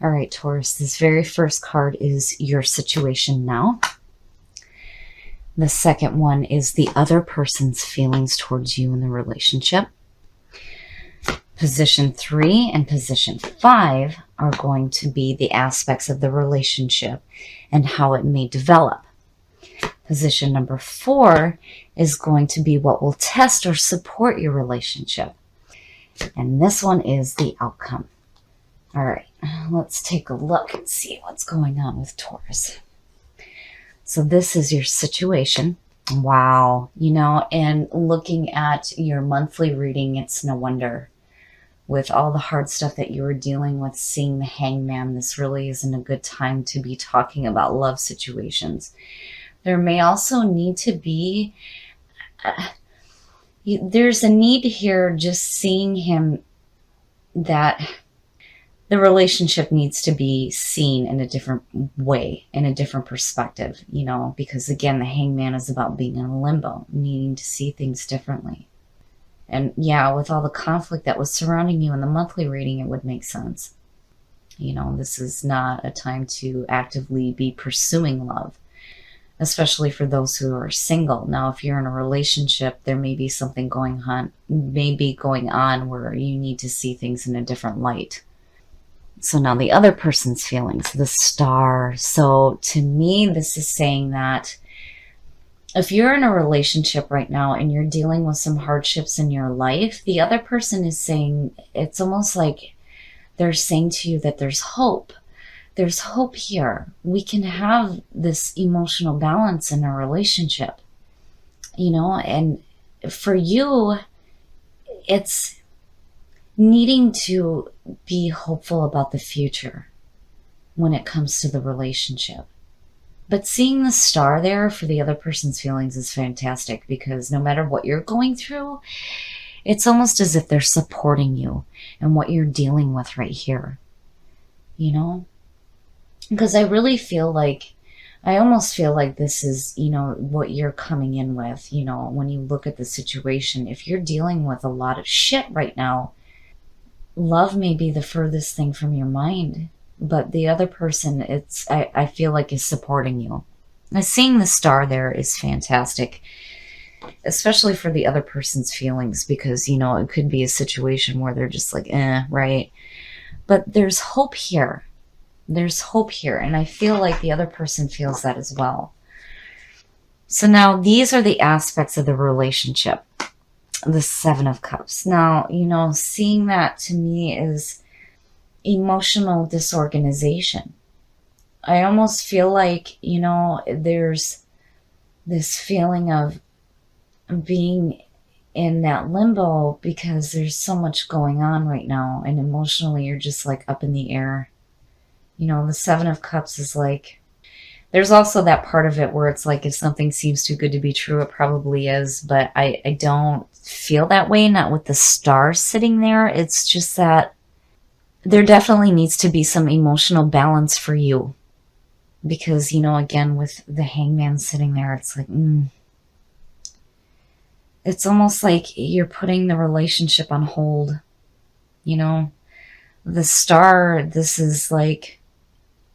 All right, Taurus, this very first card is your situation now. The second one is the other person's feelings towards you in the relationship. Position 3 and position 5 are going to be the aspects of the relationship and how it may develop. Position number 4 is going to be what will test or support your relationship. And this one is the outcome. All right, let's take a look and see what's going on with Taurus. So this is your situation. Wow. And looking at your monthly reading, it's no wonder. With all the hard stuff that you were dealing with, seeing the Hangman, this really isn't a good time to be talking about love situations. There may also need to be, there's a need here just seeing him that the relationship needs to be seen in a different way, in a different perspective, because again, the Hangman is about being in a limbo, needing to see things differently. And yeah, with all the conflict that was surrounding you in the monthly reading, it would make sense. This is not a time to actively be pursuing love, especially for those who are single. Now, if you're in a relationship, there may be something going on where you need to see things in a different light. So now the other person's feelings, the Star. So to me, this is saying that if you're in a relationship right now and you're dealing with some hardships in your life, the other person is saying, it's almost like they're saying to you that there's hope. There's hope here. We can have this emotional balance in our relationship. And for you, it's needing to be hopeful about the future when it comes to the relationship. But seeing the Star there for the other person's feelings is fantastic, because no matter what you're going through, it's almost as if they're supporting you and what you're dealing with right here. Because I almost feel like this is, what you're coming in with, when you look at the situation. If you're dealing with a lot of shit right now, love may be the furthest thing from your mind, but the other person, I feel like, is supporting you. Now, seeing the Star there is fantastic, especially for the other person's feelings, because, it could be a situation where they're just like, right? But there's hope here. There's hope here, and I feel like the other person feels that as well. So now these are the aspects of the relationship. The Seven of Cups. Now, seeing that to me is emotional disorganization. I almost feel like, there's this feeling of being in that limbo because there's so much going on right now, and emotionally you're just like up in the air. The Seven of Cups is like, there's also that part of it where it's like, if something seems too good to be true, it probably is, but I don't feel that way, not with the Star sitting there. It's just that there definitely needs to be some emotional balance for you, because, again, with the Hangman sitting there, it's like, it's almost like you're putting the relationship on hold. The Star, this is like,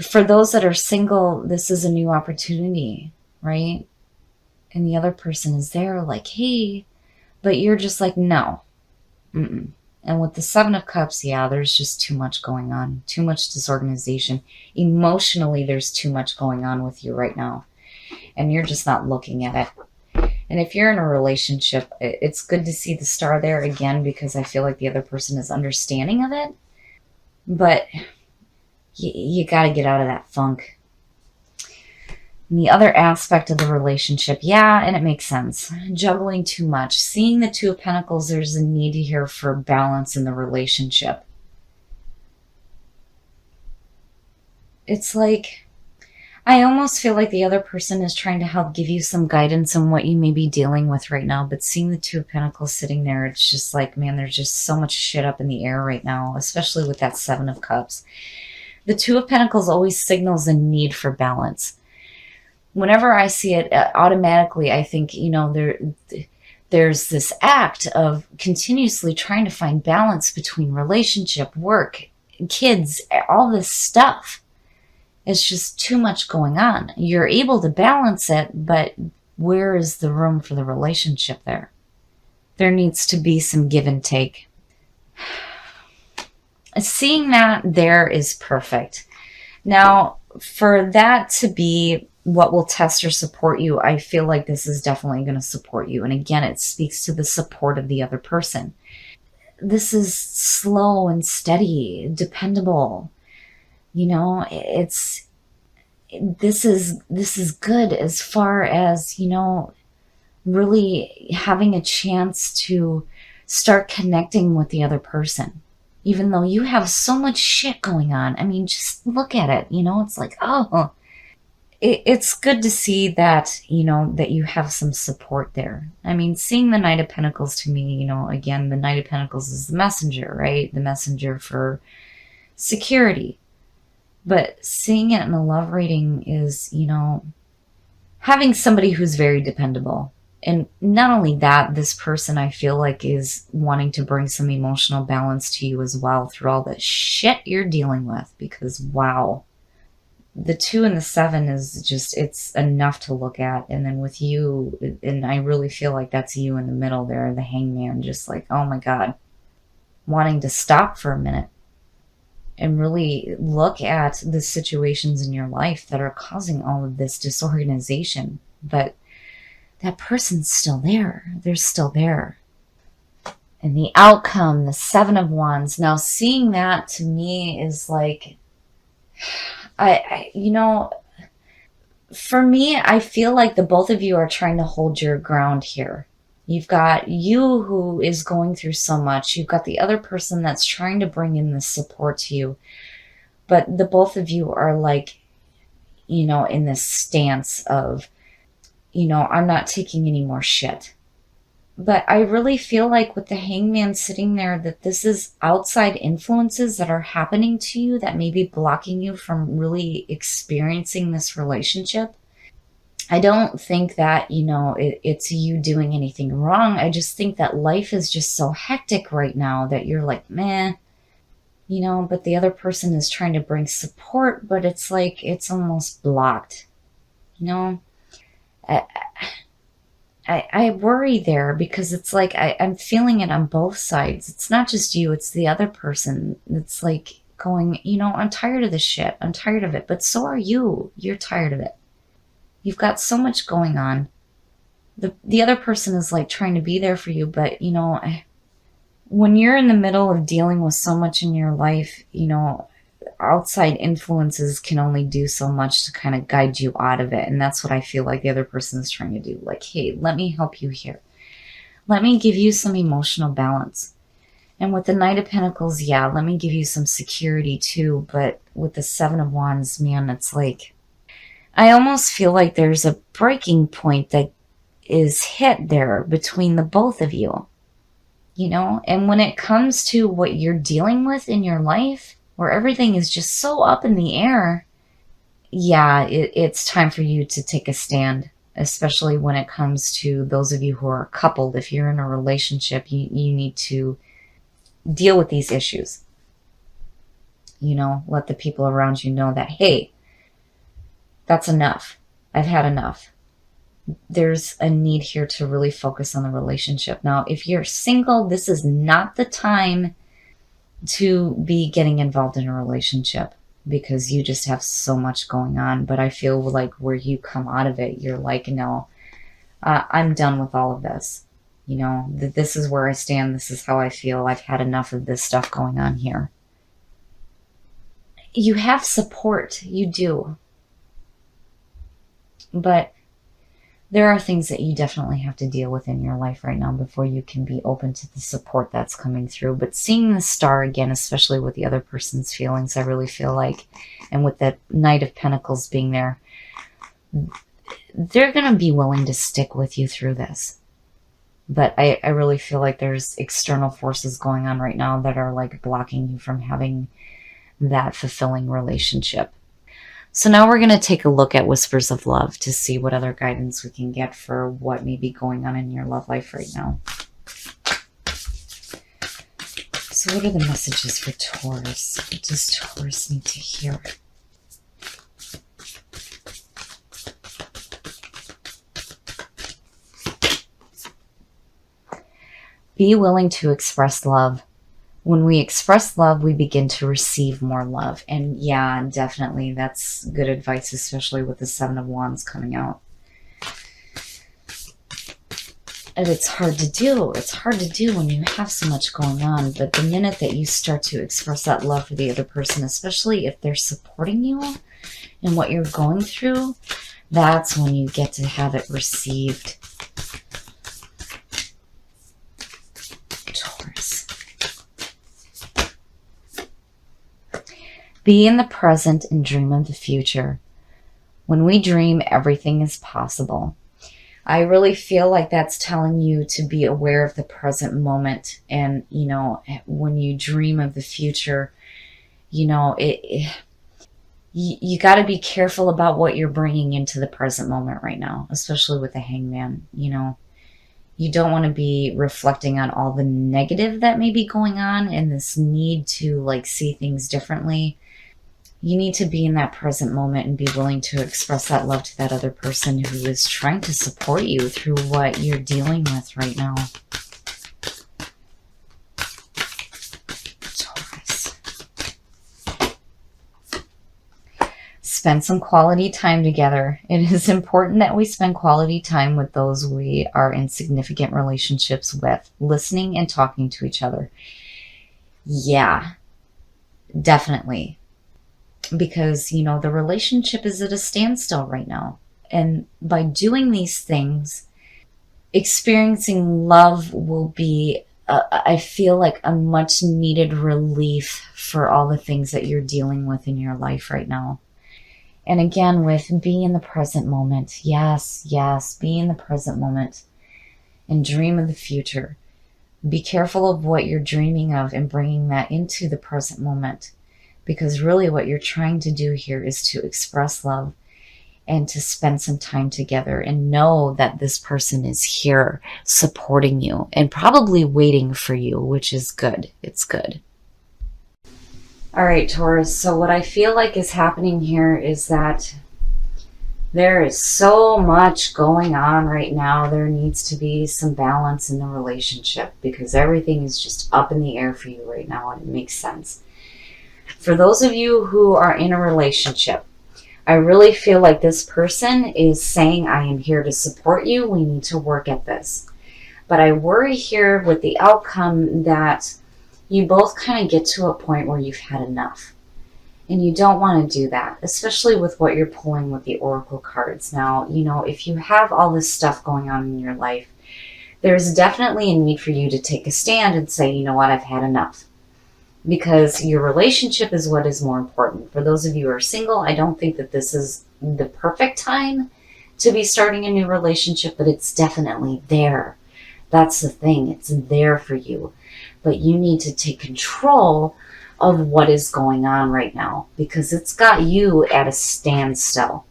for those that are single, this is a new opportunity, right? And the other person is there like, hey, but you're just like, no. And with the Seven of Cups, yeah, there's just too much going on, too much disorganization. Emotionally, there's too much going on with you right now, and you're just not looking at it. And if you're in a relationship, it's good to see the Star there again, because I feel like the other person is understanding of it, but you got to get out of that funk. And the other aspect of the relationship, yeah, and it makes sense. Juggling too much. Seeing the Two of Pentacles, there's a need here for balance in the relationship. It's like, I almost feel like the other person is trying to help give you some guidance on what you may be dealing with right now. But seeing the Two of Pentacles sitting there, it's just like, man, there's just so much shit up in the air right now, especially with that Seven of Cups. The Two of Pentacles always signals a need for balance. Whenever I see it, automatically I think, there's this act of continuously trying to find balance between relationship, work, kids, all this stuff. It's just too much going on. You're able to balance it, but where is the room for the relationship there? There needs to be some give and take. Seeing that there is perfect. Now, for that to be what will test or support you, I feel like this is definitely going to support you. And again, it speaks to the support of the other person. This is slow and steady, dependable. You know, this is good as far as, you know, really having a chance to start connecting with the other person. Even though you have so much shit going on. I mean, just look at it, you know, it's like, oh, it's good to see that, you know, that you have some support there. I mean, seeing the Knight of Pentacles to me, you know, again, the Knight of Pentacles is the messenger, right? The messenger for security. But seeing it in a love reading is, you know, having somebody who's very dependable. And not only that, this person I feel like is wanting to bring some emotional balance to you as well through all the shit you're dealing with. Because wow, the 2 and the 7 is just, it's enough to look at. And then with you, and I really feel like that's you in the middle there, the Hangman, just like, oh my God, wanting to stop for a minute and really look at the situations in your life that are causing all of this disorganization. But that person's still there. They're still there. And the outcome, the 7 of Wands. Now, seeing that to me is like, you know, for me, I feel like the both of you are trying to hold your ground here. You've got you who is going through so much. You've got the other person that's trying to bring in this support to you. But the both of you are like, you know, in this stance of, you know, I'm not taking any more shit. But I really feel like with the Hangman sitting there that this is outside influences that are happening to you that may be blocking you from really experiencing this relationship. I don't think that, you know, it's you doing anything wrong. I just think that life is just so hectic right now that you're like, meh, you know, but the other person is trying to bring support, but it's like, it's almost blocked, you know. I worry there because it's like I'm feeling it on both sides. It's not just you, it's the other person. It's like going, you know, I'm tired of this shit. I'm tired of it. But so are you. You're tired of it. You've got so much going on. The other person is like trying to be there for you. But, you know, when you're in the middle of dealing with so much in your life, you know, outside influences can only do so much to kind of guide you out of it. And that's what I feel like the other person is trying to do. Like, hey, let me help you here. Let me give you some emotional balance. And with the Knight of Pentacles, yeah, let me give you some security too. But with the 7 of Wands, man, it's like, I almost feel like there's a breaking point that is hit there between the both of you. You know, and when it comes to what you're dealing with in your life, where everything is just so up in the air, yeah, it's time for you to take a stand, especially when it comes to those of you who are coupled. If you're in a relationship, you need to deal with these issues. You know, let the people around you know that, hey, that's enough. I've had enough. There's a need here to really focus on the relationship. Now, if you're single, this is not the time to be getting involved in a relationship because you just have so much going on. But I feel like where you come out of it, you're like, no, I'm done with all of this. You know, this is where I stand. This is how I feel. I've had enough of this stuff going on here. You have support. You do. But there are things that you definitely have to deal with in your life right now before you can be open to the support that's coming through. But seeing the star again, especially with the other person's feelings, I really feel like, and with that Knight of Pentacles being there, they're going to be willing to stick with you through this. But I really feel like there's external forces going on right now that are like blocking you from having that fulfilling relationship. So now we're going to take a look at Whispers of Love to see what other guidance we can get for what may be going on in your love life right now. So what are the messages for Taurus? What does Taurus need to hear? Be willing to express love. When we express love, we begin to receive more love. And yeah, definitely that's good advice, especially with the Seven of Wands coming out. And it's hard to do. It's hard to do when you have so much going on. But the minute that you start to express that love for the other person, especially if they're supporting you in what you're going through, that's when you get to have it received. Taurus. Be in the present and dream of the future. When we dream, everything is possible. I really feel like that's telling you to be aware of the present moment. And, you know, when you dream of the future, you know, you got to be careful about what you're bringing into the present moment right now, especially with the Hangman. You know, you don't want to be reflecting on all the negative that may be going on and this need to like see things differently. You need to be in that present moment and be willing to express that love to that other person who is trying to support you through what you're dealing with right now. Taurus. Spend some quality time together. It is important that we spend quality time with those we are in significant relationships with, listening and talking to each other. Yeah, definitely. Because, you know, the relationship is at a standstill right now. And by doing these things, experiencing love will be, I feel like, a much needed relief for all the things that you're dealing with in your life right now. And again, with be in the present moment. Yes, yes, be in the present moment and dream of the future. Be careful of what you're dreaming of and bringing that into the present moment. Because really what you're trying to do here is to express love and to spend some time together and know that this person is here supporting you and probably waiting for you, which is good. It's good. All right, Taurus. So what I feel like is happening here is that there is so much going on right now. There needs to be some balance in the relationship because everything is just up in the air for you right now, and it makes sense. For those of you who are in a relationship, I really feel like this person is saying, I am here to support you. We need to work at this. But I worry here with the outcome that you both kind of get to a point where you've had enough. And you don't want to do that, especially with what you're pulling with the Oracle cards. Now, you know, if you have all this stuff going on in your life, there's definitely a need for you to take a stand and say, you know what, I've had enough. Because your relationship is what is more important. For those of you who are single, I don't think that this is the perfect time to be starting a new relationship, but it's definitely there. That's the thing. It's there for you. But you need to take control of what is going on right now because it's got you at a standstill.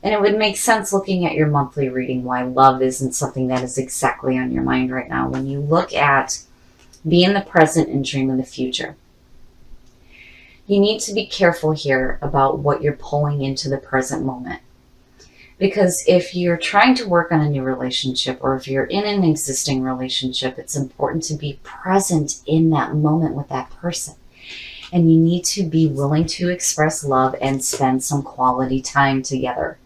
And it would make sense looking at your monthly reading why love isn't something that is exactly on your mind right now. When you look at be in the present and dream of the future. You need to be careful here about what you're pulling into the present moment. Because if you're trying to work on a new relationship or if you're in an existing relationship, it's important to be present in that moment with that person. And you need to be willing to express love and spend some quality time together.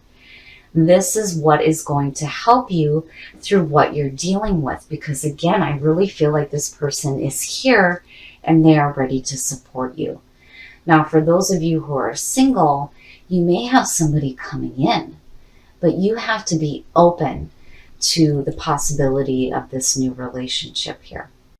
This is what is going to help you through what you're dealing with. Because again, I really feel like this person is here and they are ready to support you. Now, for those of you who are single, you may have somebody coming in, but you have to be open to the possibility of this new relationship here.